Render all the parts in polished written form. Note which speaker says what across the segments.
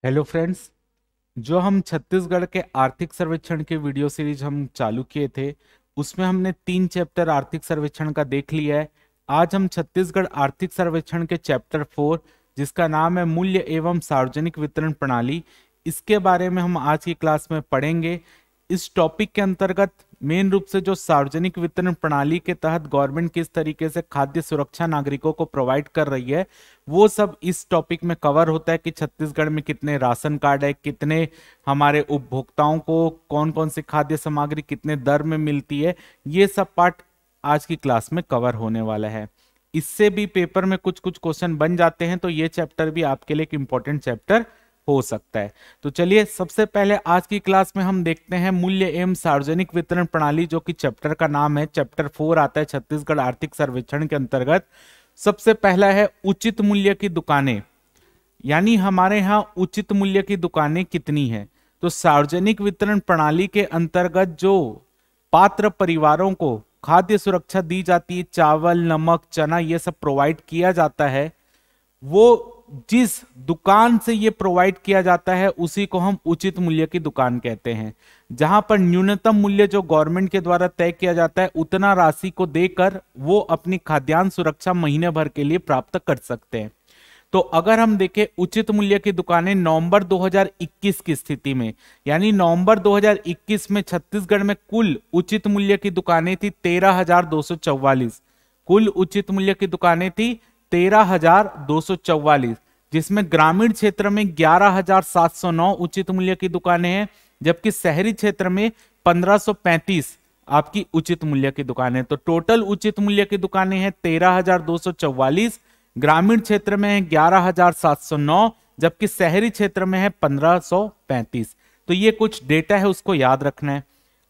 Speaker 1: Hello friends. जो हम छत्तीसगढ़ के आर्थिक सर्वेक्षण के वीडियो सीरीज हम चालू किए थे उसमें हमने 3 चैप्टर आर्थिक सर्वेक्षण का देख लिया है। आज हम छत्तीसगढ़ आर्थिक सर्वेक्षण के चैप्टर 4 जिसका नाम है मूल्य एवं सार्वजनिक वितरण प्रणाली, इसके बारे में हम आज की क्लास में पढ़ेंगे। इस टॉपिक के अंतर्गत मेन रूप से जो सार्वजनिक वितरण प्रणाली के तहत गवर्नमेंट किस तरीके से खाद्य सुरक्षा नागरिकों को प्रोवाइड कर रही है वो सब इस टॉपिक में कवर होता है कि छत्तीसगढ़ में कितने राशन कार्ड है, कितने हमारे उपभोक्ताओं को कौन कौन सी खाद्य सामग्री कितने दर में मिलती है। ये सब पार्ट आज की क्लास में कवर होने वाला है। इससे भी पेपर में कुछ कुछ क्वेश्चन बन जाते हैं, तो ये चैप्टर भी आपके लिए एक इंपॉर्टेंट चैप्टर हो सकता है। तो चलिए सबसे पहले आज की क्लास में हम देखते हैं मूल्य एवं सार्वजनिक वितरण प्रणाली, जो कि चैप्टर का नाम है। चैप्टर 4 आता है छत्तीसगढ़ आर्थिक सर्वेक्षण के अंतर्गत। सबसे पहला है उचित मूल्य की दुकानें, यानी हमारे यहाँ उचित मूल्य की दुकानें कितनी हैं। तो सार्वजनिक वितरण प्रणाली के अंतर्गत जो पात्र परिवारों को खाद्य सुरक्षा दी जाती है, चावल, नमक, चना, ये सब प्रोवाइड किया जाता है, वो जिस दुकान से ये प्रोवाइड किया जाता है उसी को हम उचित मूल्य की दुकान कहते हैं। जहां पर न्यूनतम मूल्य जो गवर्नमेंट के द्वारा तय किया जाता है उतना राशि को देकर वो अपनी खाद्यान्न सुरक्षा महीने भर के लिए प्राप्त कर सकते हैं। तो अगर हम देखें उचित मूल्य की दुकानें नवंबर 2021 की स्थिति में, यानी नवंबर 2021 में छत्तीसगढ़ में कुल उचित मूल्य की दुकानें थी 13,244। कुल उचित मूल्य की दुकानें थी 13,244, जिसमें ग्रामीण क्षेत्र में 11,709 उचित मूल्य की दुकानें हैं, जबकि शहरी क्षेत्र में 1,535 आपकी उचित मूल्य की दुकानें। तो टोटल उचित मूल्य की दुकानें हैं 13,244, ग्रामीण क्षेत्र में है 11,709, जबकि शहरी क्षेत्र में है 1,535। तो ये कुछ डेटा है, उसको याद रखना है।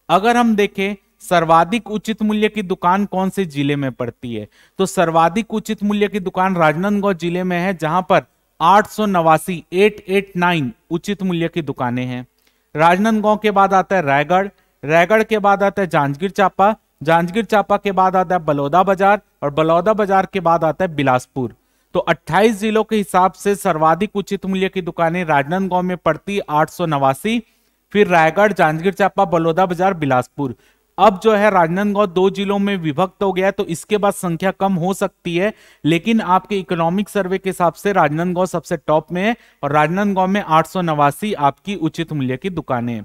Speaker 1: अगर हम देखें सर्वाधिक उचित मूल्य की दुकान कौन से जिले में पड़ती है, तो सर्वाधिक उचित मूल्य की दुकान राजनांदगांव जिले में है, जहां पर 889 उचित मूल्य की दुकानें हैं। राजनांदगांव के बाद आता है रायगढ़, रायगढ़ के बाद आता है जांजगीर चांपा, जांजगीर चांपा के बाद आता है बलौदा बाजार, और बलौदा बाजार के बाद आता है बिलासपुर। तो 28 जिलों के हिसाब से सर्वाधिक उचित मूल्य की दुकानें राजनांदगांव में पड़ती 889, फिर रायगढ़, जांजगीर चांपा, बलौदा बाजार, बिलासपुर। अब जो है राजनांदगांव 2 जिलों में विभक्त हो गया, तो इसके बाद संख्या कम हो सकती है, लेकिन आपके इकोनॉमिक सर्वे के हिसाब से राजनांदगांव सबसे टॉप में है, और राजनांदगांव में 889 आपकी उचित मूल्य की दुकानें।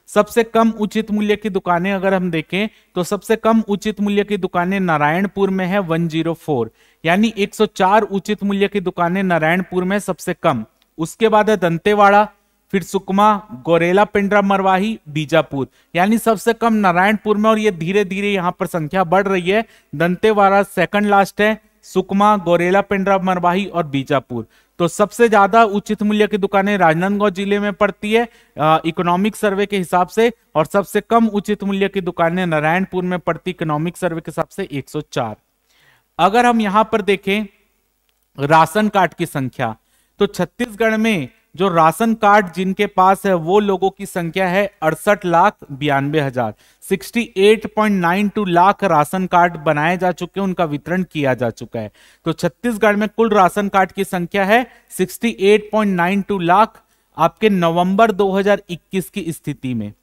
Speaker 1: सबसे कम उचित मूल्य की दुकानें अगर हम देखें तो सबसे कम उचित मूल्य की दुकानें नारायणपुर में है 104, यानी 104 उचित मूल्य की दुकानें नारायणपुर में सबसे कम। उसके बाद है दंतेवाड़ा, फिर सुकमा, गोरेला, पिंडरा, मरवाही, बीजापुर, यानी सबसे कम नारायणपुर में, और ये धीरे धीरे यहां पर संख्या बढ़ रही है। दंतेवाड़ा सेकंड लास्ट है, सुकमा, गोरेला, पिंडरा, मरवाही और बीजापुर। तो सबसे ज्यादा उचित मूल्य की दुकानें राजनांदगांव जिले में पड़ती है इकोनॉमिक सर्वे के हिसाब से, और सबसे कम उचित मूल्य की दुकानें नारायणपुर में पड़ती इकोनॉमिक सर्वे के हिसाब से 104। अगर हम यहां पर देखें राशन कार्ड की संख्या, तो छत्तीसगढ़ में जो राशन कार्ड जिनके पास है वो लोगों की संख्या है 68,92,000। 68.92 लाख राशन कार्ड बनाए जा चुके हैं, उनका वितरण किया जा चुका है। तो छत्तीसगढ़ में कुल राशन कार्ड की संख्या है 68.92 लाख आपके नवंबर 2021 की स्थिति में।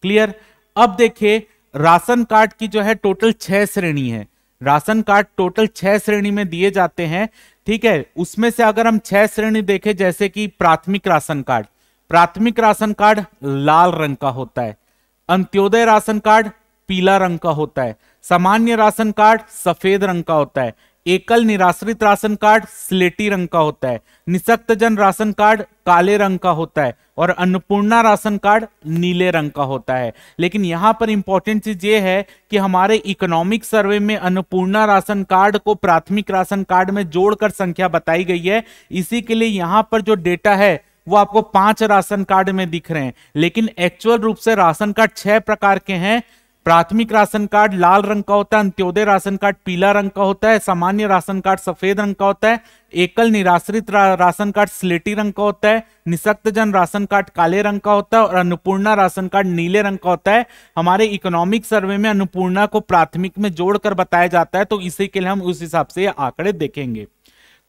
Speaker 1: क्लियर। अब देखिए राशन कार्ड की जो है टोटल 6 श्रेणी है। राशन कार्ड टोटल 6 श्रेणी में दिए जाते हैं, ठीक है। उसमें से अगर हम 6 श्रेणी देखें, जैसे कि प्राथमिक राशन कार्ड, प्राथमिक राशन कार्ड लाल रंग का होता है, अंत्योदय राशन कार्ड पीला रंग का होता है, सामान्य राशन कार्ड सफेद रंग का होता है, एकल निराश्रित राशन कार्ड स्लेटी रंग का होता है, निःशक्त जन राशन कार्ड काले रंग का होता है, और अन्नपूर्णा राशन कार्ड नीले रंग का होता है। लेकिन यहां पर इंपॉर्टेंट चीज ये है कि हमारे इकोनॉमिक सर्वे में अन्नपूर्णा राशन कार्ड को प्राथमिक राशन कार्ड में जोड़कर संख्या बताई गई है। इसी के लिए यहां पर जो डेटा है वो आपको 5 राशन कार्ड में दिख रहे हैं, लेकिन एक्चुअल रूप से राशन कार्ड 6 प्रकार के हैं। प्राथमिक राशन कार्ड लाल रंग का होता है, अंत्योदय राशन कार्ड पीला रंग का होता है, सामान्य राशन कार्ड सफेद रंग का होता है, एकल निराश्रित राशन कार्ड स्लेटी रंग का होता है, निःशक्त जन राशन कार्ड काले रंग का होता है, और अन्नपूर्णा राशन कार्ड नीले रंग का होता है। हमारे इकोनॉमिक सर्वे में अन्नपूर्णा को प्राथमिक में जोड़कर बताया जाता है, तो इसी के लिए हम उस हिसाब से आंकड़े देखेंगे।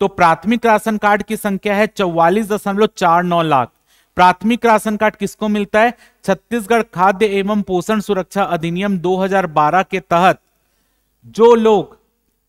Speaker 1: तो प्राथमिक राशन कार्ड की संख्या है 44.49 लाख। प्राथमिक राशन कार्ड किसको मिलता है? छत्तीसगढ़ खाद्य एवं पोषण सुरक्षा अधिनियम 2012 के तहत जो लोग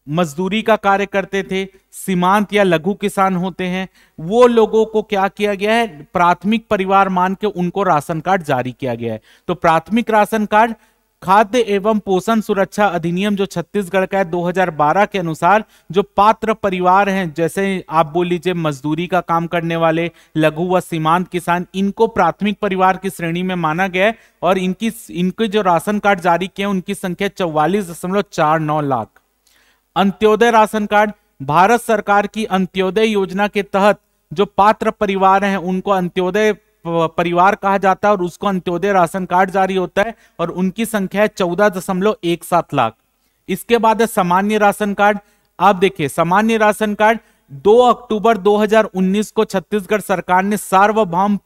Speaker 1: मजदूरी का कार्य करते थे, सीमांत या लघु किसान होते हैं, वो लोगों को क्या किया गया है? प्राथमिक परिवार मान के उनको राशन कार्ड जारी किया गया है। तो प्राथमिक राशन कार्ड खाद्य एवं पोषण सुरक्षा अधिनियम जो छत्तीसगढ़ का है 2012 के अनुसार जो पात्र परिवार हैं, जैसे आप बोल लीजिए मजदूरी का काम करने वाले, लघु व सीमांत किसान, इनको प्राथमिक परिवार की श्रेणी में माना गया है और इनके जो राशन कार्ड जारी किए उनकी संख्या 44.49 लाख। अंत्योदय राशन कार्ड, भारत सरकार की अंत्योदय योजना के तहत जो पात्र परिवार हैं उनको अंत्योदय परिवार कहा जाता है और उसको अंत्योदय राशन कार्ड जारी होता है और उनकी संख्या है 14.17 लाख। इसके बाद है सामान्य राशन कार्ड। आप देखिए सामान्य राशन कार्ड 2 अक्टूबर 2019 को छत्तीसगढ़ सरकार ने सार्वभौम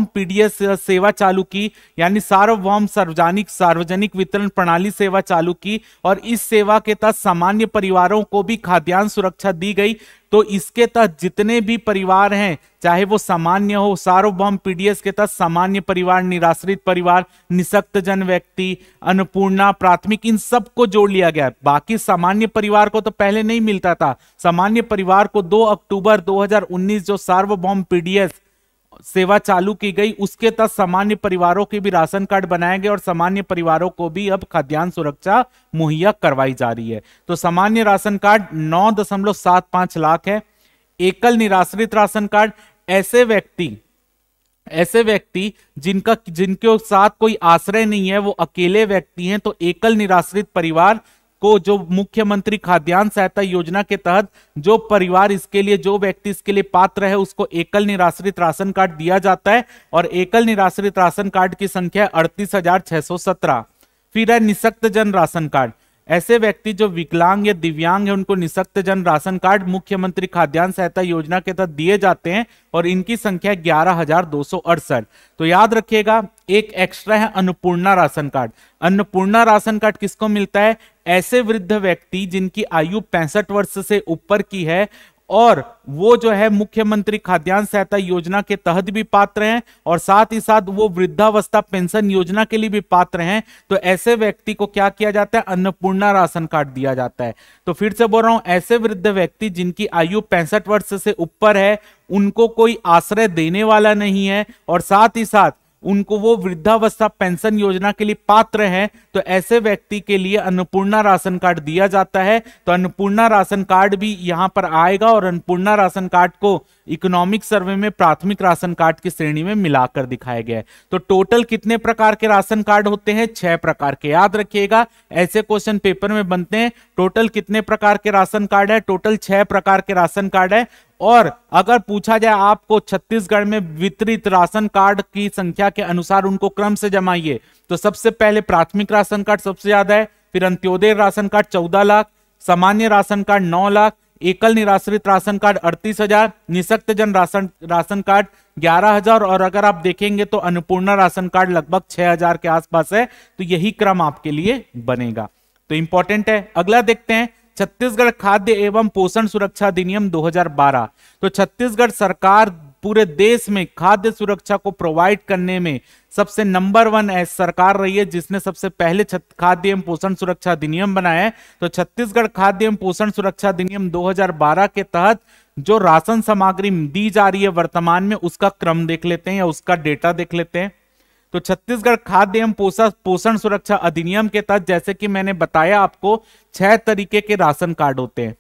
Speaker 1: पीडीएस सेवा चालू की, यानी सार्वभौम सार्वजनिक वितरण प्रणाली सेवा चालू की और इस सेवा के तहत सामान्य परिवारों को भी खाद्यान्न सुरक्षा दी गई। तो इसके तहत जितने भी परिवार हैं, चाहे वो सामान्य हो, सार्वभौम पीडीएस के तहत सामान्य परिवार, निराश्रित परिवार, निःशक्तजन व्यक्ति, अन्नपूर्णा, प्राथमिक, इन सबको जोड़ लिया गया। बाकी सामान्य परिवार को तो पहले नहीं मिलता था। सामान्य परिवार को 2 अक्टूबर 2019 जो सार्वभौम पीडीएस सेवा चालू की गई उसके तहत सामान्य परिवारों के भी राशन कार्ड बनाए गए और सामान्य परिवारों को भी अब खाद्यान्न सुरक्षा मुहैया करवाई जा रही है। तो सामान्य राशन कार्ड 9.75 लाख है। एकल निराश्रित राशन कार्ड, ऐसे व्यक्ति जिनके साथ कोई आश्रय नहीं है, वो अकेले व्यक्ति हैं, तो एकल निराश्रित परिवार को जो मुख्यमंत्री खाद्यान्न सहायता योजना के तहत जो परिवार इसके लिए, जो व्यक्ति इसके लिए पात्र है, उसको एकल निराश्रित राशन कार्ड दिया जाता है और एकल निराश्रित राशन कार्ड की संख्या 38,617। फिर है निःशक्तजन राशन कार्ड, ऐसे व्यक्ति जो विकलांग या दिव्यांग है उनको निःशक्तजन राशन कार्ड मुख्यमंत्री खाद्यान्न सहायता योजना के तहत दिए जाते हैं और इनकी संख्या 11,268। तो याद रखिएगा एक एक्स्ट्रा है Annapurna ration card. Annapurna ration card किसको मिलता है? ऐसे वृद्ध व्यक्ति जिनकी आयु 65 वर्ष से ऊपर की है और वो जो है मुख्यमंत्री खाद्यान्न सहायता योजना के तहत भी पात्र हैं और साथ ही साथ वो वृद्धावस्था पेंशन योजना के लिए भी पात्र हैं। तो ऐसे व्यक्ति को क्या किया जाता है? अन्नपूर्णा राशन कार्ड दिया जाता है। तो फिर से बोल रहा हूं, ऐसे वृद्ध व्यक्ति जिनकी आयु 65 वर्ष से ऊपर है, उनको कोई आश्रय देने वाला नहीं है और साथ ही साथ उनको वो वृद्धावस्था पेंशन योजना के लिए पात्र हैं, तो ऐसे व्यक्ति के लिए अन्नपूर्णा राशन कार्ड दिया जाता है। तो अन्नपूर्णा राशन कार्ड भी यहां पर आएगा और अन्नपूर्णा राशन कार्ड को इकोनॉमिक सर्वे में प्राथमिक राशन कार्ड की श्रेणी में मिलाकर दिखाया गया है। तो टोटल कितने प्रकार के राशन कार्ड होते हैं? 6 प्रकार के। याद रखिएगा ऐसे क्वेश्चन पेपर में बनते हैं। टोटल कितने प्रकार के राशन कार्ड है? टोटल 6 प्रकार के राशन कार्ड है। और अगर पूछा जाए आपको छत्तीसगढ़ में वितरित राशन कार्ड की संख्या के अनुसार उनको क्रम से जमाइए, तो सबसे पहले प्राथमिक राशन कार्ड सबसे ज्यादा है, फिर अंत्योदय राशन कार्ड 14 लाख, सामान्य राशन कार्ड 9 लाख, एकल निराश्रित राशन कार्ड 38,000, निःशक्तजन राशन कार्ड 11,000 और अगर आप देखेंगे तो अन्नपूर्णा राशन कार्ड लगभग 6,000 के आसपास है। तो यही क्रम आपके लिए बनेगा, तो इंपॉर्टेंट है। अगला देखते हैं छत्तीसगढ़ खाद्य एवं पोषण सुरक्षा अधिनियम 2012। तो छत्तीसगढ़ सरकार पूरे देश में खाद्य सुरक्षा को प्रोवाइड करने में सबसे नंबर 1 सरकार रही है जिसने सबसे पहले खाद्य एवं पोषण सुरक्षा अधिनियम बनाया है। तो छत्तीसगढ़ खाद्य एवं पोषण सुरक्षा अधिनियम 2012 के तहत जो राशन सामग्री दी जा रही है वर्तमान में, उसका क्रम देख लेते हैं या उसका डेटा देख लेते हैं। तो छत्तीसगढ़ खाद्य एवं पोषण सुरक्षा अधिनियम के तहत जैसे कि मैंने बताया आपको 6 तरीके के राशन कार्ड होते हैं।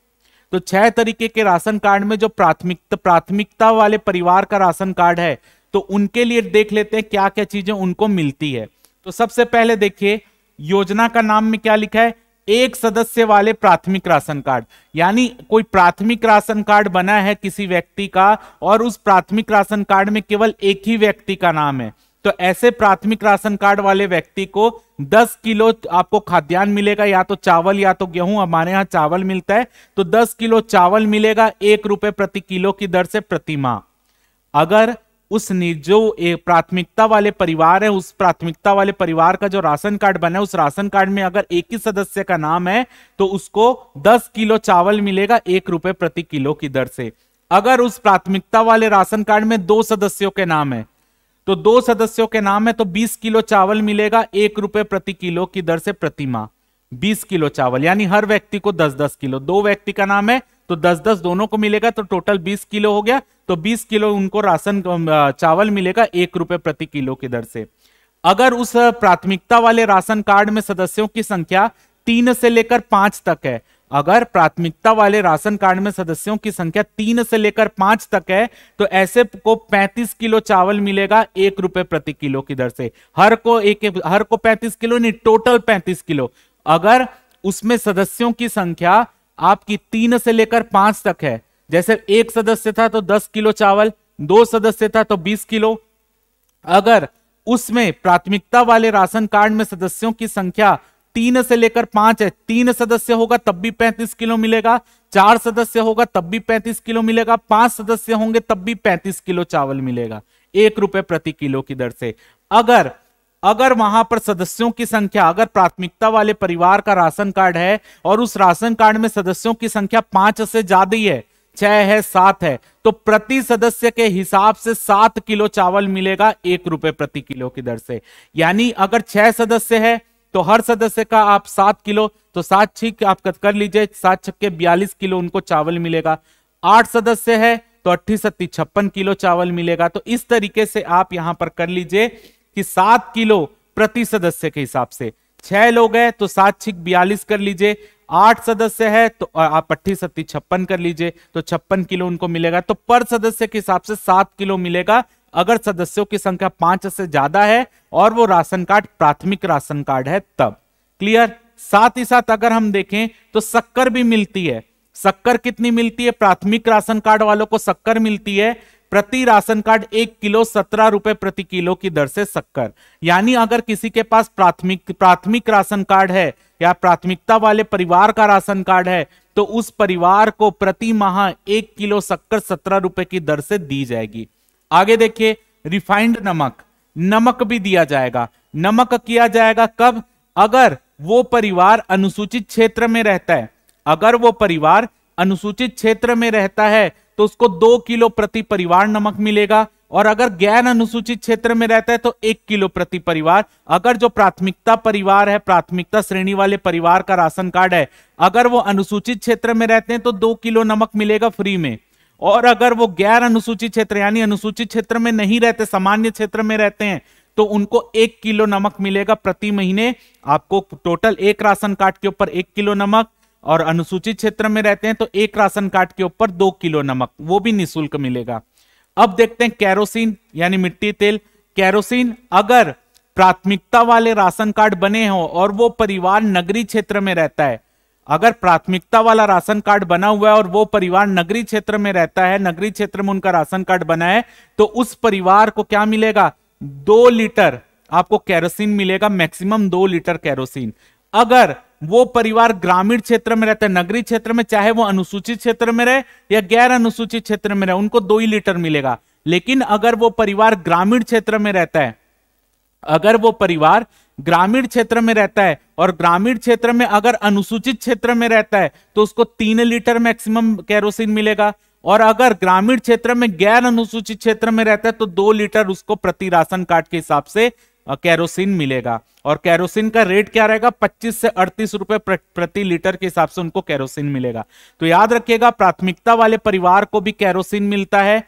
Speaker 1: तो 6 तरीके के राशन कार्ड में जो प्राथमिकता वाले परिवार का राशन कार्ड है, तो उनके लिए देख लेते हैं क्या क्या चीजें उनको मिलती है। तो सबसे पहले देखिए योजना का नाम में क्या लिखा है? एक सदस्य वाले प्राथमिक राशन कार्ड, यानी कोई प्राथमिक राशन कार्ड बना है किसी व्यक्ति का और उस प्राथमिक राशन कार्ड में केवल एक ही व्यक्ति का नाम है, तो ऐसे प्राथमिक राशन कार्ड वाले व्यक्ति को 10 किलो आपको खाद्यान्न मिलेगा, या तो चावल या तो गेहूं। हमारे यहाँ चावल मिलता है, तो 10 किलो चावल मिलेगा 1 रुपए प्रति किलो की दर से प्रति माह। अगर उस जो प्राथमिकता वाले परिवार है, उस प्राथमिकता वाले परिवार का जो राशन कार्ड बना है, उस राशन कार्ड में अगर एक ही सदस्य का नाम है, तो उसको 10 किलो चावल मिलेगा 1 रुपए प्रति किलो की दर से। अगर उस प्राथमिकता वाले राशन कार्ड में 2 सदस्यों के नाम है, तो 2 सदस्यों के नाम है तो 20 किलो चावल मिलेगा 1 रुपए प्रति किलो की दर से प्रति माह। 20 किलो चावल यानी हर व्यक्ति को 10-10 किलो, 2 व्यक्ति का नाम है तो 10-10 दोनों को मिलेगा, तो टोटल 20 किलो हो गया। तो 20 किलो उनको राशन चावल मिलेगा 1 रुपए प्रति किलो की दर से। अगर उस प्राथमिकता वाले राशन कार्ड में सदस्यों की संख्या 3 से लेकर 5 तक है, अगर प्राथमिकता वाले राशन कार्ड में सदस्यों की संख्या 3 से लेकर 5 तक है, तो ऐसे को 35 किलो चावल मिलेगा 1 रुपए प्रति किलो की दर से। हर को 35 किलो नहीं, टोटल 35 किलो। अगर उसमें सदस्यों की संख्या आपकी 3 से लेकर 5 तक है, जैसे एक सदस्य था तो 10 किलो चावल, 2 सदस्य था तो 20 किलो। अगर उसमें प्राथमिकता वाले राशन कार्ड में सदस्यों की संख्या 3 से लेकर 5 है, 3 सदस्य होगा तब भी 35 किलो मिलेगा, 4 सदस्य होगा तब भी 35 किलो मिलेगा, 5 सदस्य होंगे तब भी 35 किलो चावल मिलेगा 1 रुपए प्रति किलो की दर से। अगर वहां पर सदस्यों की संख्या, अगर प्राथमिकता वाले परिवार का राशन कार्ड है और उस राशन कार्ड में सदस्यों की संख्या 5 से ज्यादा ही है, 6 है, 7 है, तो प्रति सदस्य के हिसाब से 7 किलो चावल मिलेगा 1 रुपए प्रति किलो की दर से। यानी अगर 6 सदस्य है तो हर सदस्य का आप 7 किलो, तो 7 छीक आप कर लीजिए, 7 छक्के 42 किलो उनको चावल मिलेगा। 8 सदस्य है तो 8 सत्ती 56 किलो चावल मिलेगा। तो इस तरीके से आप यहां पर कर लीजिए कि 7 किलो प्रति सदस्य के हिसाब से। 6 लोग हैं तो 7 छीक 42 कर लीजिए, 8 सदस्य है तो आप 8 सत्ती 56 कर लीजिए, तो 56 किलो उनको मिलेगा। तो पर सदस्य के हिसाब से 7 किलो मिलेगा अगर सदस्यों की संख्या 5 से ज्यादा है और वो राशन कार्ड प्राथमिक राशन कार्ड है तब। क्लियर? साथ ही साथ अगर हम देखें तो शक्कर भी मिलती है। शक्कर कितनी मिलती है? प्राथमिक राशन कार्ड वालों को शक्कर मिलती है प्रति राशन कार्ड 1 किलो 17 रुपए प्रति किलो की दर से शक्कर। यानी अगर किसी के पास प्राथमिक राशन कार्ड है या प्राथमिकता वाले परिवार का राशन कार्ड है, तो उस परिवार को प्रति माह 1 किलो शक्कर 17 रुपए की दर से दी जाएगी। आगे देखिए, रिफाइंड नमक भी दिया जाएगा। नमक किया जाएगा कब? अगर वो परिवार अनुसूचित क्षेत्र में रहता है। अगर वो परिवार अनुसूचित क्षेत्र में रहता है तो उसको 2 किलो प्रति परिवार नमक मिलेगा, और अगर गैर अनुसूचित क्षेत्र में रहता है तो 1 किलो प्रति परिवार। अगर जो प्राथमिकता परिवार है, प्राथमिकता श्रेणी वाले परिवार का राशन कार्ड है, अगर वो अनुसूचित क्षेत्र में रहते हैं तो 2 किलो नमक मिलेगा फ्री में। और अगर वो गैर अनुसूचित क्षेत्र यानी अनुसूचित क्षेत्र में नहीं रहते, सामान्य क्षेत्र में रहते हैं, तो उनको 1 किलो नमक मिलेगा प्रति महीने। आपको टोटल एक राशन कार्ड के ऊपर 1 किलो नमक, और अनुसूचित क्षेत्र में रहते हैं तो एक राशन कार्ड के ऊपर 2 किलो नमक, वो भी निःशुल्क मिलेगा। अब देखते हैं केरोसिन यानी मिट्टी तेल। केरोसिन अगर प्राथमिकता वाले राशन कार्ड बने हो और वो परिवार नगरीय क्षेत्र में रहता है, अगर प्राथमिकता वाला राशन कार्ड बना हुआ है और वो परिवार नगरीय क्षेत्र में रहता है, नगरीय क्षेत्र में उनका राशन कार्ड बना है, तो उस परिवार को क्या मिलेगा? 2 लीटर आपको केरोसिन मिलेगा, मैक्सिमम 2 लीटर केरोसिन। अगर वो परिवार ग्रामीण क्षेत्र में रहता है, नगरीय क्षेत्र में, चाहे वो अनुसूचित क्षेत्र में रहे या गैर अनुसूचित क्षेत्र में रहे, उनको 2 ही लीटर मिलेगा। लेकिन अगर वो परिवार ग्रामीण क्षेत्र में रहता है, अगर वो परिवार ग्रामीण क्षेत्र में रहता है और ग्रामीण क्षेत्र में अगर अनुसूचित क्षेत्र में रहता है, तो उसको 3 लीटर मैक्सिमम केरोसिन मिलेगा। और अगर ग्रामीण क्षेत्र में गैर अनुसूचित क्षेत्र में रहता है तो 2 लीटर उसको प्रति राशन कार्ड के हिसाब से केरोसिन मिलेगा। और केरोसिन का रेट क्या रहेगा? 25 से 38 रुपए प्रति लीटर के हिसाब से उनको केरोसिन मिलेगा। तो याद रखिएगा, प्राथमिकता वाले परिवार को भी केरोसिन मिलता है।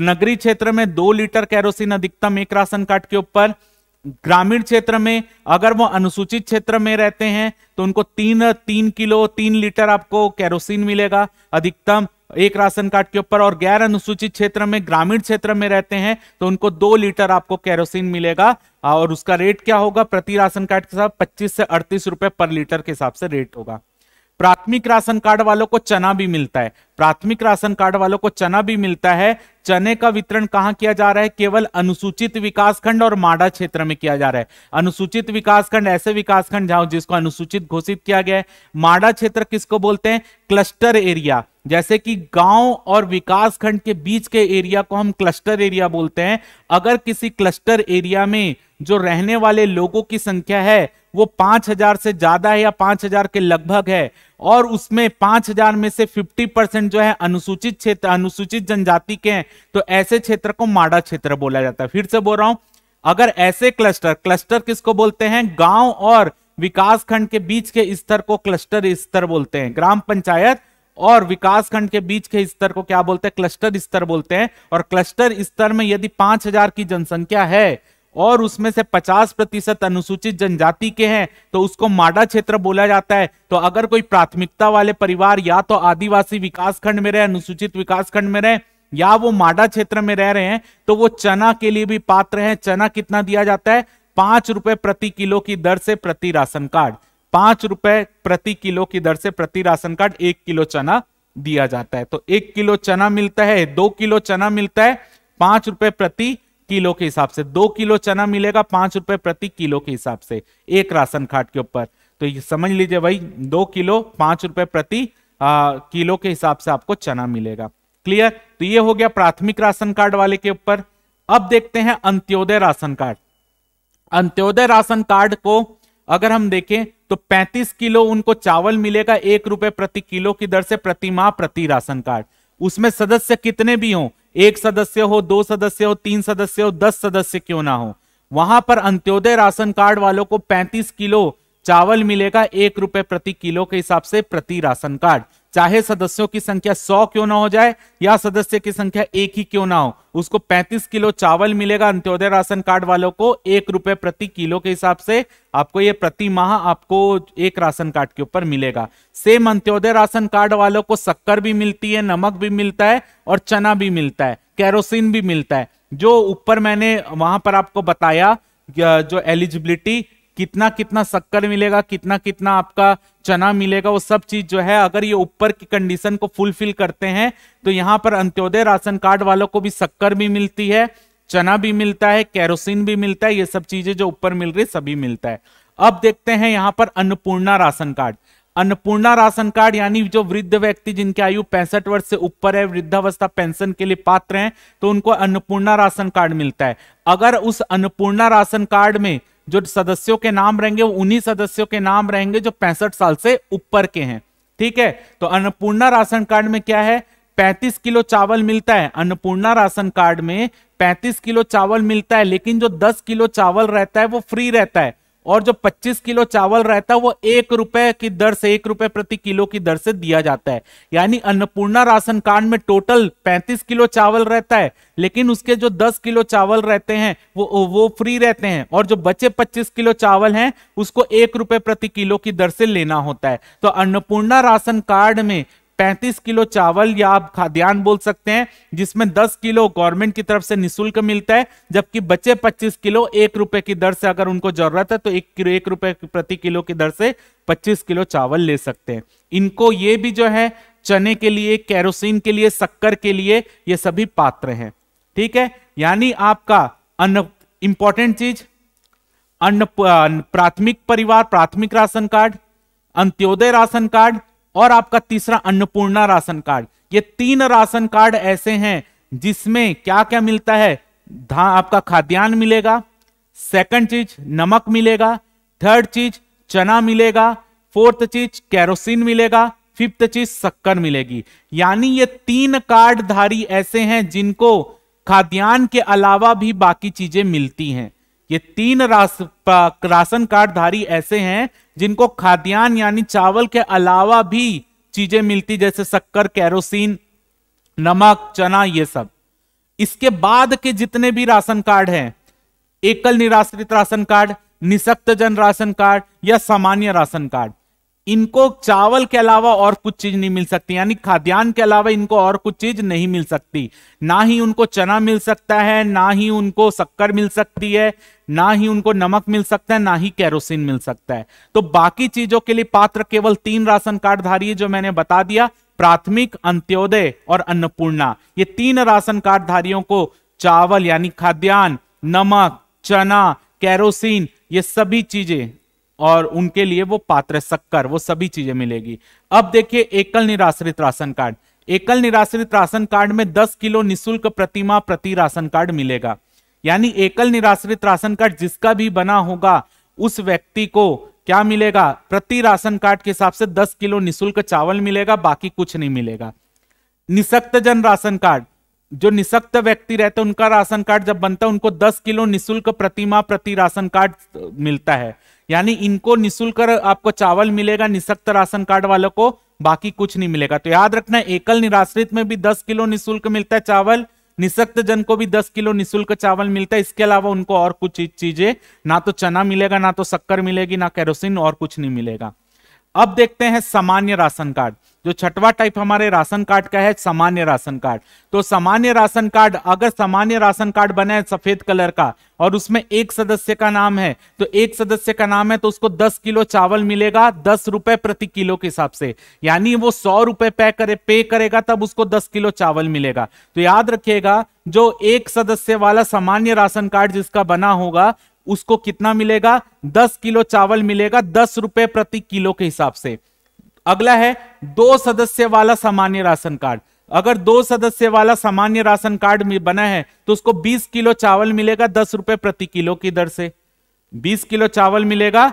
Speaker 1: नगरीय क्षेत्र में 2 लीटर केरोसिन अधिकतम एक राशन कार्ड के ऊपर। ग्रामीण क्षेत्र में अगर वो अनुसूचित क्षेत्र में रहते हैं तो उनको 3 लीटर आपको केरोसिन मिलेगा अधिकतम एक राशन कार्ड के ऊपर। और गैर अनुसूचित क्षेत्र में, ग्रामीण क्षेत्र में रहते हैं तो उनको 2 लीटर आपको केरोसिन मिलेगा। और उसका रेट क्या होगा? प्रति राशन कार्ड के साथ 25 से 38 रुपए पर लीटर के हिसाब से रेट होगा। प्राथमिक राशन कार्ड वालों को चना भी मिलता है। प्राथमिक राशन कार्ड वालों को चना भी मिलता है। चने का वितरण कहां किया जा रहा है? केवल अनुसूचित विकासखंड और माडा क्षेत्र में किया जा रहा है। अनुसूचित विकासखंड ऐसे विकासखंड जहां जिसको अनुसूचित घोषित किया गया है। माडा क्षेत्र किसको बोलते हैं? Cluster area. जैसे कि गांव और विकासखंड के बीच के एरिया को हम क्लस्टर एरिया बोलते हैं। अगर किसी क्लस्टर एरिया में जो रहने वाले लोगों की संख्या है वो 5000 से ज्यादा है या 5000 के लगभग है, और उसमें 5,000 में से 50% जो है अनुसूचित क्षेत्र, अनुसूचित जनजाति के हैं, तो ऐसे क्षेत्र को माडा क्षेत्र बोला जाता है। फिर से बोल रहा हूं, अगर ऐसे क्लस्टर किसको बोलते हैं, गांव और विकास खंड के बीच के स्तर को क्लस्टर स्तर बोलते हैं। ग्राम पंचायत और विकास खंड के बीच के स्तर को क्या बोलते हैं, क्लस्टर स्तर बोलते हैं। और क्लस्टर स्तर में यदि 5,000 की जनसंख्या है और उसमें से 50% अनुसूचित जनजाति के हैं तो उसको माडा क्षेत्र बोला जाता है। तो अगर कोई प्राथमिकता वाले परिवार या तो आदिवासी विकास खंड में रहे, अनुसूचित विकास खंड में रहे, या वो माडा क्षेत्र में रह रहे हैं, तो वो चना के लिए भी पात्र हैं। चना कितना दिया जाता है, 5 रुपए प्रति किलो की दर से प्रति राशन कार्ड, 5 रुपए प्रति किलो की दर से प्रति राशन कार्ड 1 किलो चना दिया जाता है। तो 1 किलो चना मिलता है, 2 किलो चना मिलता है 5 रुपए प्रति किलो के हिसाब से, 2 किलो चना मिलेगा 5 रुपए प्रति किलो के हिसाब से एक राशन कार्ड के ऊपर। तो ये समझ लीजिए भाई, 2 किलो 5 रुपए प्रति किलो के हिसाब से आपको चना मिलेगा। क्लियर? तो ये हो गया प्राथमिक राशन कार्ड वाले के ऊपर। अब देखते हैं Antyodaya ration card. Antyodaya ration card को अगर हम देखें तो 35 किलो उनको चावल मिलेगा 1 रुपए प्रति किलो की दर से प्रति माह प्रति राशन कार्ड। उसमें सदस्य कितने भी हों, 1 सदस्य हो, 2 सदस्य हो, 3 सदस्य हो, 10 सदस्य क्यों ना हो, वहां पर अंत्योदय राशन कार्ड वालों को 35 किलो चावल मिलेगा 1 रुपए प्रति किलो के हिसाब से प्रति राशन कार्ड। चाहे सदस्यों की संख्या 100 क्यों ना हो जाए या सदस्य की संख्या 1 ही क्यों ना हो, उसको 35 किलो चावल मिलेगा अंत्योदय राशन कार्ड वालों को 1 रुपए प्रति किलो के हिसाब से। आपको ये प्रति माह आपको एक राशन कार्ड के ऊपर मिलेगा। सेम अंत्योदय राशन कार्ड वालों को शक्कर भी मिलती है, नमक भी मिलता है और चना भी मिलता है, केरोसिन भी मिलता है। जो ऊपर मैंने वहां पर आपको बताया जो एलिजिबिलिटी, कितना कितना शक्कर मिलेगा, कितना कितना आपका चना मिलेगा, वो सब चीज जो है अगर ये ऊपर की कंडीशन को फुलफिल करते हैं तो यहां पर अंत्योदय राशन कार्ड वालों को भी शक्कर भी मिलती है, चना भी मिलता है, केरोसिन भी मिलता है, ये सब चीजें जो ऊपर मिल रही सभी मिलता है। अब देखते हैं यहां पर Annapurna ration card. Annapurna ration card यानी जो वृद्ध व्यक्ति जिनकी आयु 65 वर्ष से ऊपर है, वृद्धावस्था पेंशन के लिए पात्र हैं, तो उनको अन्नपूर्णा राशन कार्ड मिलता है। अगर उस अन्नपूर्णा राशन कार्ड में जो सदस्यों के नाम रहेंगे वो उन्हीं सदस्यों के नाम रहेंगे जो 65 साल से ऊपर के हैं। ठीक है, तो अन्नपूर्णा राशन कार्ड में क्या है, 35 किलो चावल मिलता है। अन्नपूर्णा राशन कार्ड में 35 किलो चावल मिलता है, लेकिन जो 10 किलो चावल रहता है वो फ्री रहता है, और जो 25 किलो चावल रहता है वो 1 रुपए की दर से, 1 रुपए प्रति किलो की दर से दिया जाता है। यानी अन्नपूर्णा राशन कार्ड में टोटल 35 किलो चावल रहता है, लेकिन उसके जो 10 किलो चावल रहते हैं वो फ्री रहते हैं, और जो बचे 25 किलो चावल हैं उसको 1 रुपए प्रति किलो की दर से लेना होता है। तो अन्नपूर्णा राशन कार्ड में 35 किलो चावल या आप खाद्यान्न बोल सकते हैं, जिसमें 10 किलो गवर्नमेंट की तरफ से निःशुल्क मिलता है, जबकि बचे 25 किलो 1 रुपए की दर से अगर उनको जरूरत है तो 1 रुपए प्रति किलो की दर से 25 किलो चावल ले सकते हैं। इनको ये भी जो है चने के लिए, केरोसिन के लिए, शक्कर के लिए ये सभी पात्र हैं। ठीक है, यानी आपका अन्न इंपॉर्टेंट चीज अन्न प्राथमिक परिवार प्राथमिक ration card, Antyodaya ration card और आपका तीसरा अन्नपूर्णा राशन कार्ड। ये 3 राशन कार्ड ऐसे हैं जिसमें क्या क्या मिलता है, आपका खाद्यान्न मिलेगा, सेकंड चीज नमक मिलेगा, थर्ड चीज चना मिलेगा, फोर्थ चीज केरोसिन मिलेगा, फिफ्थ चीज शक्कर मिलेगी। यानी ये 3 कार्डधारी ऐसे हैं जिनको खाद्यान्न के अलावा भी बाकी चीजें मिलती हैं। ये 3 राशन कार्डधारी ऐसे हैं जिनको खाद्यान्न यानी चावल के अलावा भी चीजें मिलती, जैसे शक्कर, केरोसिन, नमक, चना, ये सब। इसके बाद के जितने भी राशन कार्ड हैं, एकल निराश्रित राशन कार्ड, निःशक्त जन राशन कार्ड या सामान्य राशन कार्ड, इनको चावल के अलावा और कुछ चीज नहीं मिल सकती, यानी खाद्यान्न के अलावा इनको और कुछ चीज नहीं मिल सकती। ना ही उनको चना मिल सकता है, ना ही उनको शक्कर मिल सकती है, ना ही उनको नमक मिल सकता है, ना ही केरोसिन मिल सकता है। तो बाकी चीजों के लिए पात्र केवल 3 राशन कार्ड धारी है जो मैंने बता दिया, प्राथमिक, अंत्योदय और अन्नपूर्णा। ये 3 राशन कार्ड धारियों को चावल यानी खाद्यान्न, नमक, चना, केरोसिन, ये सभी चीजें, और उनके लिए वो पात्र शक्कर, वो सभी चीजें मिलेगी। अब देखिए एकल निराश्रित राशन कार्ड। एकल निराश्रित राशन कार्ड में 10 किलो निःशुल्क प्रतिमाह प्रति राशन कार्ड मिलेगा। यानी एकल निराश्रित राशन कार्ड जिसका भी बना होगा उस व्यक्ति को क्या मिलेगा, प्रति राशन कार्ड के हिसाब से 10 किलो निःशुल्क चावल मिलेगा, बाकी कुछ नहीं मिलेगा। निःशक्त जन राशन कार्ड, जो निःशक्त व्यक्ति रहते हैं उनका राशन कार्ड जब बनता है उनको 10 किलो निःशुल्क प्रति माह प्रति राशन कार्ड मिलता है, यानी इनको निःशुल्क आपको चावल मिलेगा निःशक्त राशन कार्ड वालों को, बाकी कुछ नहीं मिलेगा। तो याद रखना एकल निराश्रित में भी 10 किलो निःशुल्क मिलता है चावल, निःशक्त जन को भी 10 किलो निःशुल्क चावल मिलता है। इसके अलावा उनको और कुछ चीजें, ना तो चना मिलेगा, ना तो शक्कर मिलेगी, ना केरोसिन, और कुछ नहीं मिलेगा। अब देखते हैं सामान्य राशन कार्ड, जो छठवां टाइप हमारे राशन कार्ड का है, सामान्य राशन कार्ड। तो सामान्य राशन कार्ड, अगर सामान्य राशन कार्ड बना है सफेद कलर का और उसमें एक सदस्य का नाम है, तो एक सदस्य का नाम है तो उसको 10 किलो चावल मिलेगा 10 रुपए प्रति किलो के हिसाब से, यानी वो 100 रुपए पे करेगा तब उसको 10 किलो चावल मिलेगा। तो याद रखिएगा, जो एक सदस्य वाला सामान्य राशन कार्ड जिसका बना होगा उसको कितना मिलेगा, 10 किलो चावल मिलेगा 10 रुपए प्रति किलो के हिसाब से। अगला है 2 सदस्य वाला सामान्य राशन कार्ड। अगर 2 सदस्य वाला सामान्य राशन कार्ड में बना है तो उसको 20 किलो चावल मिलेगा 10 रुपए प्रति किलो की दर से। 20 किलो चावल मिलेगा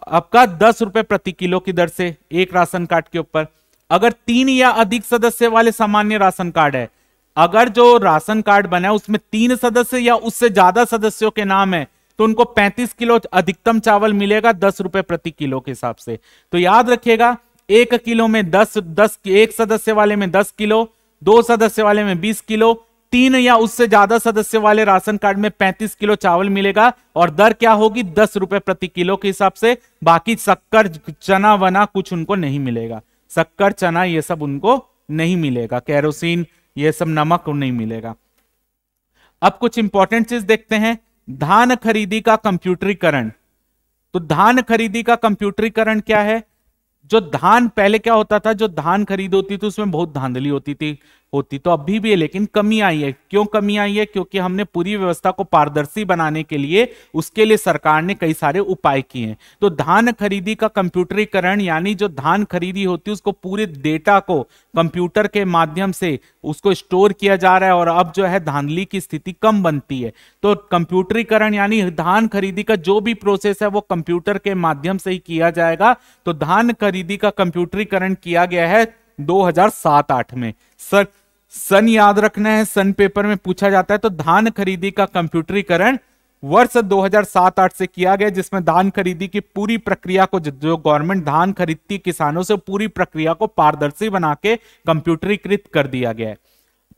Speaker 1: आपका 10 रुपए प्रति किलो की दर से एक राशन कार्ड के ऊपर। अगर 3 या अधिक सदस्य वाले सामान्य राशन कार्ड है, अगर जो राशन कार्ड बना है उसमें 3 सदस्य या उससे ज्यादा सदस्यों के नाम है तो उनको 35 किलो अधिकतम चावल मिलेगा 10 रुपए प्रति किलो के हिसाब से। तो याद रखिएगा, 1 किलो में 10, एक सदस्य वाले में 10 किलो, 2 सदस्य वाले में 20 किलो, 3 या उससे ज्यादा सदस्य वाले राशन कार्ड में 35 किलो चावल मिलेगा और दर क्या होगी, 10 रुपए प्रति किलो के हिसाब से। बाकी शक्कर चना वना कुछ उनको नहीं मिलेगा, शक्कर चना ये सब उनको नहीं मिलेगा, केरोसिन ये सब नमक नहीं मिलेगा। अब कुछ इंपॉर्टेंट चीज देखते हैं, धान खरीदी का कंप्यूटरीकरण। तो धान खरीदी का कंप्यूटरीकरण क्या है, जो धान पहले क्या होता था, जो धान खरीद होती थी उसमें बहुत धांधली होती तो अभी भी है, लेकिन कमी आई है। क्यों कमी आई है, क्योंकि हमने पूरी व्यवस्था को पारदर्शी बनाने के लिए उसके लिए सरकार ने कई सारे उपाय किए हैं। तो धान खरीदी का कंप्यूटरीकरण, यानी जो धान खरीदी होती है उसको पूरे डेटा को कंप्यूटर के माध्यम से उसको स्टोर किया जा रहा है और अब जो है धांधली की स्थिति कम बनती है। तो कंप्यूटरीकरण यानी धान खरीदी का जो भी प्रोसेस है वो कंप्यूटर के माध्यम से ही किया जाएगा। तो धान खरीदी का कंप्यूटरीकरण किया गया है 2007-8 में। सन याद रखना है, सन पेपर में पूछा जाता है। तो धान खरीदी का कंप्यूटरीकरण वर्ष 2007-8 से किया गया, जिसमें धान खरीदी की पूरी प्रक्रिया को, जो गवर्नमेंट धान खरीदती किसानों से, पूरी प्रक्रिया को पारदर्शी बना के कंप्यूटरीकृत कर दिया गया है।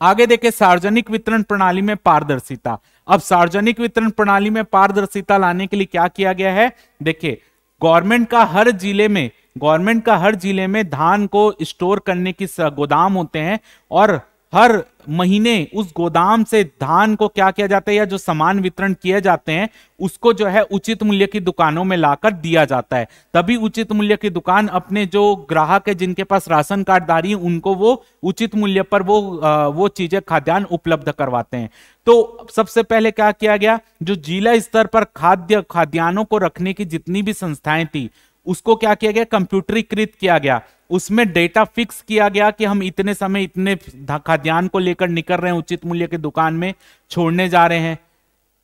Speaker 1: आगे देखें, सार्वजनिक वितरण प्रणाली में पारदर्शिता। अब सार्वजनिक वितरण प्रणाली में पारदर्शिता लाने के लिए क्या किया गया है, देखिए गवर्नमेंट का हर जिले में धान को स्टोर करने की गोदाम होते हैं और हर महीने उस गोदाम से धान को क्या किया जाता है, या जो सामान वितरण किए जाते हैं उसको जो है उचित मूल्य की दुकानों में लाकर दिया जाता है। तभी उचित मूल्य की दुकान अपने जो ग्राहक है जिनके पास राशन कार्डधारी है उनको वो उचित मूल्य पर वो चीजें खाद्यान्न उपलब्ध करवाते हैं। तो सबसे पहले क्या किया गया, जो जिला स्तर पर खाद्यान्नों को रखने की जितनी भी संस्थाएं थी उसको क्या किया गया, कंप्यूटरीकृत किया गया। उसमें डेटा फिक्स किया गया कि हम इतने समय इतने खाद्यान्न को लेकर निकल रहे हैं, उचित मूल्य की दुकान में छोड़ने जा रहे हैं।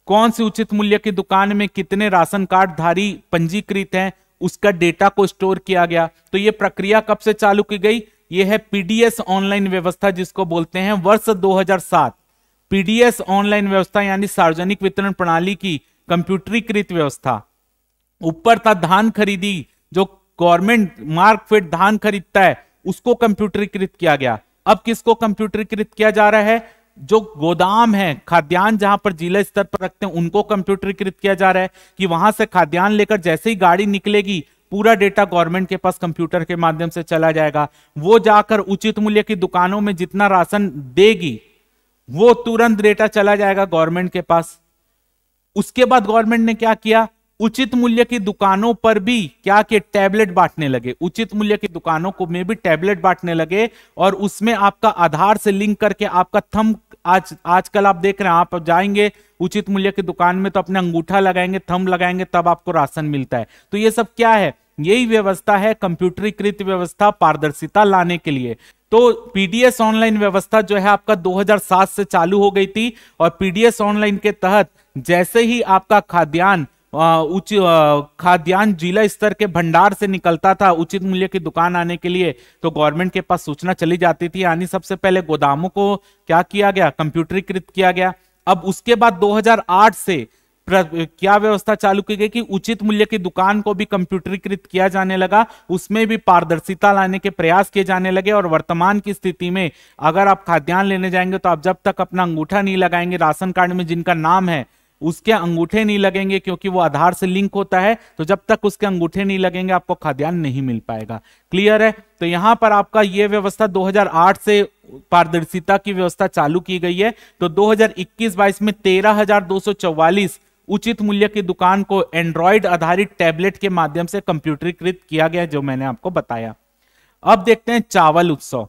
Speaker 1: कौन सी उचित मूल्य की दुकान में कितने राशन कार्ड धारी पंजीकृत हैं, उसका डेटा को स्टोर किया गया। तो ये प्रक्रिया कब से चालू की गई, ये है पीडीएस ऑनलाइन व्यवस्था जिसको बोलते हैं, वर्ष 2007। पीडीएस ऑनलाइन व्यवस्था यानी सार्वजनिक वितरण प्रणाली की कंप्यूटरीकृत व्यवस्था। ऊपर था धान खरीदी, जो गवर्नमेंट मार्कफेड धान खरीदता है उसको कंप्यूटरीकृत किया गया। अब किसको कंप्यूटरीकृत किया जा रहा है, जो गोदाम है खाद्यान्न जहां पर जिला स्तर पर रखते हैं उनको कंप्यूटरीकृत किया जा रहा है कि वहां से खाद्यान्न लेकर जैसे ही गाड़ी निकलेगी पूरा डेटा गवर्नमेंट के पास कंप्यूटर के माध्यम से चला जाएगा। वो जाकर उचित मूल्य की दुकानों में जितना राशन देगी वो तुरंत डेटा चला जाएगा गवर्नमेंट के पास। उसके बाद गवर्नमेंट ने क्या किया, उचित मूल्य की दुकानों पर भी क्या कि टैबलेट बांटने लगे। उचित मूल्य की दुकानों को में भी टैबलेट बांटने लगे और उसमें आपका आधार से लिंक करके आपका थंब, आजकल आप देख रहे हैं, आप जाएंगे उचित मूल्य की दुकान में तो अपने अंगूठा लगाएंगे, थंब लगाएंगे, तब आपको राशन मिलता है। तो ये सब क्या है, यही व्यवस्था है कंप्यूटरीकृत व्यवस्था पारदर्शिता लाने के लिए। तो पीडीएस ऑनलाइन व्यवस्था जो है आपका 2007 से चालू हो गई थी और पीडीएस ऑनलाइन के तहत जैसे ही आपका खाद्यान्न उच्च खाद्यान्न जिला स्तर के भंडार से निकलता था उचित मूल्य की दुकान आने के लिए, तो गवर्नमेंट के पास सूचना चली जाती थी। यानी सबसे पहले गोदामों को क्या किया गया, कंप्यूटरीकृत किया गया। अब उसके बाद 2008 से क्या व्यवस्था चालू की गई कि उचित मूल्य की दुकान को भी कंप्यूटरीकृत किया जाने लगा, उसमें भी पारदर्शिता लाने के प्रयास किए जाने लगे। और वर्तमान की स्थिति में अगर आप खाद्यान्न लेने जाएंगे तो आप जब तक अपना अंगूठा नहीं लगाएंगे, राशन कार्ड में जिनका नाम है उसके अंगूठे नहीं लगेंगे, क्योंकि वो आधार से लिंक होता है, तो जब तक उसके अंगूठे नहीं लगेंगे आपको खाद्यान्न नहीं मिल पाएगा। क्लियर है? तो यहां पर आपका ये व्यवस्था 2008 से पारदर्शिता की व्यवस्था चालू की गई है। तो 2021-22 में 13,244 उचित मूल्य की दुकान को एंड्रॉइड आधारित टैबलेट के माध्यम से कंप्यूटरीकृत किया गया, जो मैंने आपको बताया। अब देखते हैं चावल उत्सव।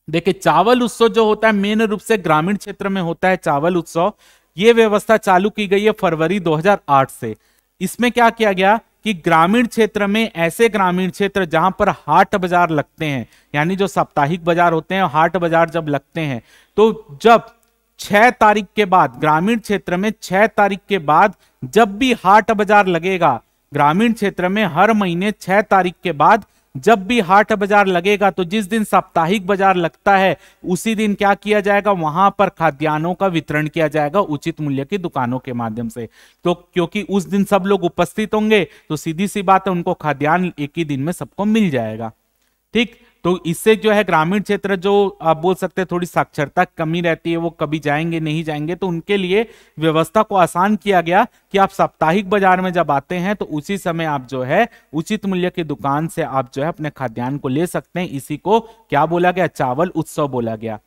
Speaker 1: देखिए, चावल उत्सव जो होता है मेन रूप से ग्रामीण क्षेत्र में होता है चावल उत्सव। यह व्यवस्था चालू की गई है फरवरी 2008 से। इसमें क्या किया गया कि ग्रामीण क्षेत्र में, ऐसे ग्रामीण क्षेत्र जहां पर हाट बाजार लगते हैं, यानी जो साप्ताहिक बाजार होते हैं, हाट बाजार जब लगते हैं, तो जब 6 तारीख के बाद, ग्रामीण क्षेत्र में 6 तारीख के बाद जब भी हाट बाजार लगेगा, ग्रामीण क्षेत्र में हर महीने 6 तारीख के बाद जब भी हाट बाजार लगेगा, तो जिस दिन साप्ताहिक बाजार लगता है उसी दिन क्या किया जाएगा, वहां पर खाद्यान्नों का वितरण किया जाएगा उचित मूल्य की दुकानों के माध्यम से। तो क्योंकि उस दिन सब लोग उपस्थित होंगे, तो सीधी सी बात है उनको खाद्यान्न एक ही दिन में सबको मिल जाएगा। ठीक, तो इससे जो है ग्रामीण क्षेत्र, जो आप बोल सकते हैं थोड़ी साक्षरता कमी रहती है, वो कभी जाएंगे नहीं जाएंगे, तो उनके लिए व्यवस्था को आसान किया गया कि आप साप्ताहिक बाजार में जब आते हैं तो उसी समय आप जो है उचित मूल्य की दुकान से आप जो है अपने खाद्यान्न को ले सकते हैं। इसी को क्या बोला गया, चावल उत्सव बोला गया।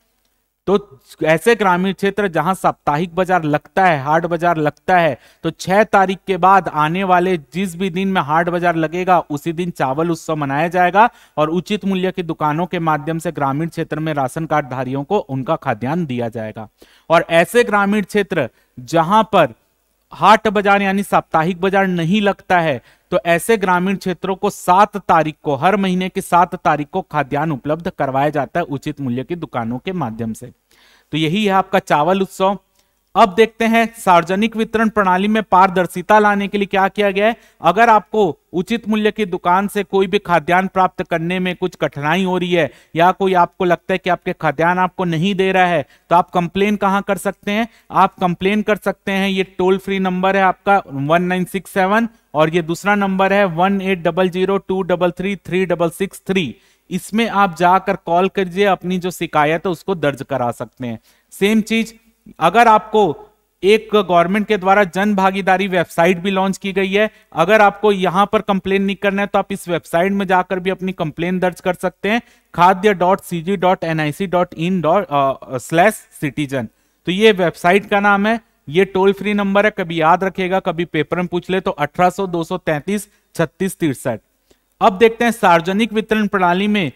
Speaker 1: तो ऐसे ग्रामीण क्षेत्र जहां साप्ताहिक बाजार लगता है, हाट बाजार लगता है, तो 6 तारीख के बाद आने वाले जिस भी दिन में हाट बाजार लगेगा उसी दिन चावल उत्सव मनाया जाएगा और उचित मूल्य की दुकानों के माध्यम से ग्रामीण क्षेत्र में राशन कार्ड धारियों को उनका खाद्यान्न दिया जाएगा। और ऐसे ग्रामीण क्षेत्र जहां पर हाट बाजार यानी साप्ताहिक बाजार नहीं लगता है, तो ऐसे ग्रामीण क्षेत्रों को 7 तारीख को, हर महीने की 7 तारीख को खाद्यान्न उपलब्ध करवाया जाता है उचित मूल्य की दुकानों के माध्यम से। तो यही है आपका चावल उत्सव। अब देखते हैं सार्वजनिक वितरण प्रणाली में पारदर्शिता लाने के लिए क्या किया गया है। अगर आपको उचित मूल्य की दुकान से कोई भी खाद्यान्न प्राप्त करने में कुछ कठिनाई हो रही है, या कोई आपको लगता है कि आपके खाद्यान्न आपको नहीं दे रहा है, तो आप कंप्लेन कहां कर सकते हैं, आप कंप्लेन कर सकते हैं। ये टोल फ्री नंबर है आपका 1967, और ये दूसरा नंबर है 180023333663। इसमें आप जाकर कॉल कीजिए, अपनी जो शिकायत है उसको दर्ज करा सकते हैं। सेम चीज, अगर आपको एक गवर्नमेंट के द्वारा जन भागीदारी वेबसाइट भी लॉन्च की गई है, अगर आपको यहां पर कंप्लेन नहीं करना है तो आप इस वेबसाइट में जाकर भी अपनी कंप्लेन दर्ज कर सकते हैं, खाद्य.cg.nic.in/citizen। तो ये वेबसाइट का नाम है, ये टोल फ्री नंबर है, कभी याद रखेगा, कभी पेपर में पूछ ले तो 1800-233-3663। अब देखते हैं सार्वजनिक वितरण प्रणाली में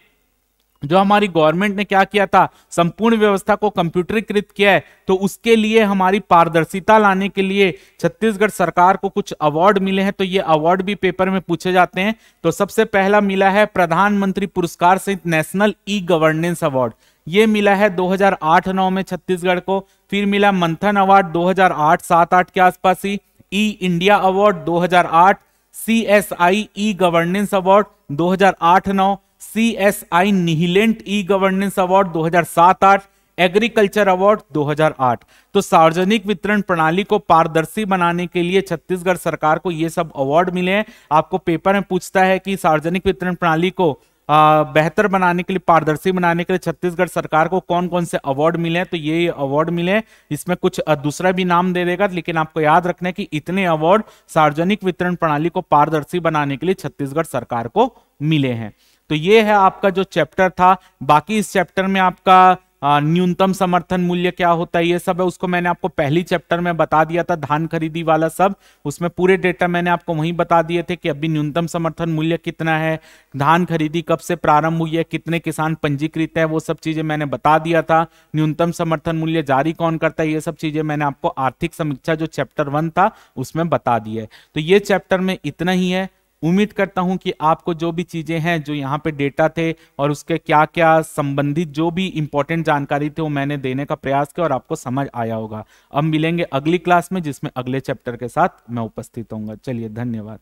Speaker 1: जो हमारी गवर्नमेंट ने क्या किया था, संपूर्ण व्यवस्था को कंप्यूटरीकृत किया है। तो उसके लिए हमारी पारदर्शिता लाने के लिए छत्तीसगढ़ सरकार को कुछ अवार्ड मिले हैं, तो ये अवार्ड भी पेपर में पूछे जाते हैं। तो सबसे पहला मिला है प्रधानमंत्री पुरस्कार सहित नेशनल ई गवर्नेंस अवार्ड, ये मिला है 2008-9 में छत्तीसगढ़ को। फिर मिला मंथन अवार्ड 2008-7-8 के आसपास ही, e India award 2008, CSI e governance award 2008-9, CSI Nihilent e governance award 2007-8, agriculture award 2008। तो सार्वजनिक वितरण प्रणाली को पारदर्शी बनाने के लिए छत्तीसगढ़ सरकार को ये सब अवार्ड मिले हैं। आपको पेपर में पूछता है कि सार्वजनिक वितरण प्रणाली को बेहतर बनाने के लिए, पारदर्शी बनाने के लिए छत्तीसगढ़ सरकार को कौन कौन से अवार्ड मिले हैं, तो ये अवार्ड मिले हैं। इसमें कुछ दूसरा भी नाम दे देगा, लेकिन आपको याद रखना है कि इतने अवार्ड सार्वजनिक वितरण प्रणाली को पारदर्शी बनाने के लिए छत्तीसगढ़ सरकार को मिले हैं। तो ये है आपका जो चैप्टर था। बाकी इस चैप्टर में आपका न्यूनतम समर्थन मूल्य क्या होता है, ये सब है, उसको मैंने आपको पहली चैप्टर में बता दिया था, धान खरीदी वाला सब, उसमें पूरे डेटा मैंने आपको वहीं बता दिए थे कि अभी न्यूनतम समर्थन मूल्य कितना है, धान खरीदी कब से प्रारंभ हुई है, कितने किसान पंजीकृत है, वो सब चीजें मैंने बता दिया था। न्यूनतम समर्थन मूल्य जारी कौन करता है, ये सब चीजें मैंने आपको आर्थिक समीक्षा जो चैप्टर 1 था उसमें बता दी है। तो ये चैप्टर में इतना ही है। उम्मीद करता हूं कि आपको जो भी चीजें हैं, जो यहाँ पे डेटा थे और उसके क्या क्या संबंधित जो भी इंपॉर्टेंट जानकारी थी वो मैंने देने का प्रयास किया और आपको समझ आया होगा। अब मिलेंगे अगली क्लास में जिसमें अगले चैप्टर के साथ मैं उपस्थित होऊंगा। चलिए धन्यवाद।